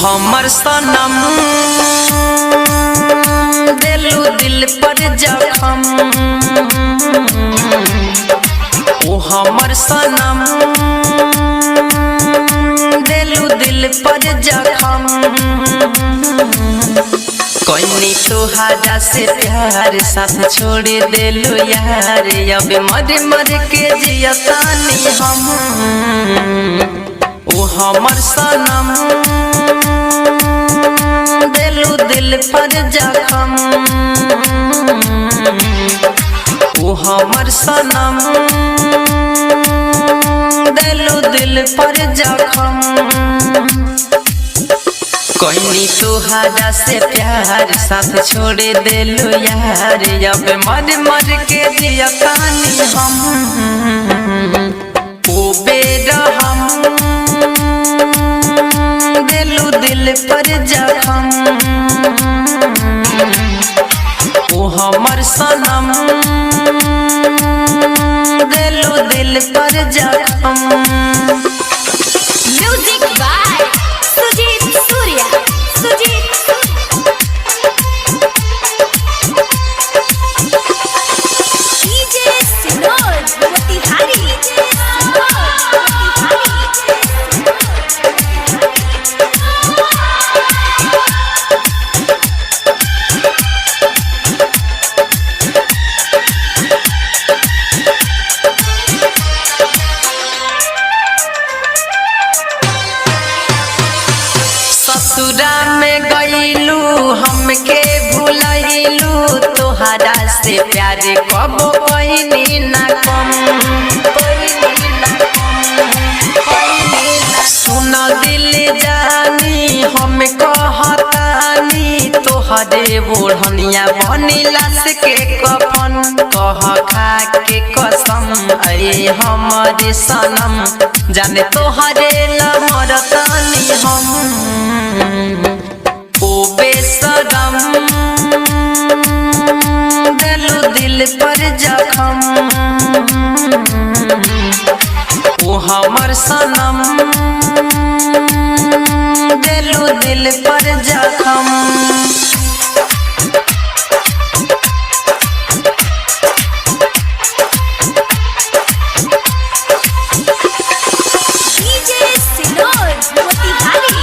हमर सनम दिलु दिल पर जखम। ओ हमर सनम दिलु दिल पर जखम। कोई तोहारा से प्यार साथ छोड़ दिलु यार। अब मर मर के जियतानी हम। ओ हमर सनम दिलु दिल पर जखम। ओ हमर सनम दिलु दिल पर जखम। कोई तोहारा से प्यार साथ छोड़ दिलु यार। अब मर मर के जियतानी हम। ओ बेरहम दिलु दिल पर जखम। ओ हमर सनम दिलु दिल पर जखम। Music by Sujeet Surya. DJ Sinor Motihari. ससुरा में गईलू हमके भूलैलू। तोहरा से प्यार कबो कइनी ना कम। सुन दिल जानी हम कहतानी। तोहरे बोढ़निया बनिलास के कफन। कह खा के कसम अरे हमरे सनम। जाने तोहरे लमरतानी हम। ओ बेसरम दिलु दिल पर जखम। ओ हमर सनम दिलु दिल पर जखम। डीजे सिनोर मोतिहारी।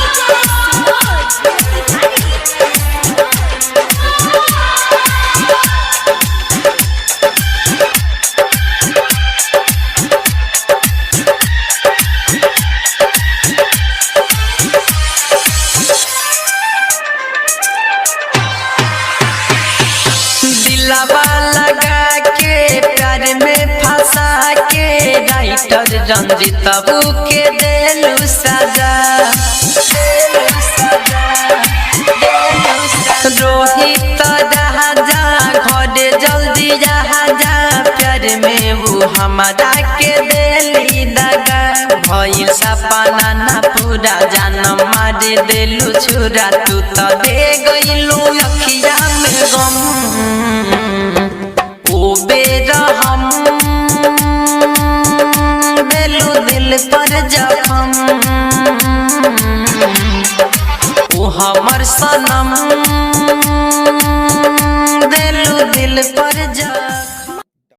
दिलवा लगा के प्यार में फंसा के। राइटर रंजित बाबू के दिलु सजा। रोहित राजा घरे जल्दी जा। प्यार में वो हमारा के दिली दगा। भइल सपना ना पूरा जान मार दिलु छुरा। तू तो दे गइलू अखिया में गम। ओ बेरहम दिलु दिल पर जखम। ओ हमर सनम दिलु दिल पर जखम।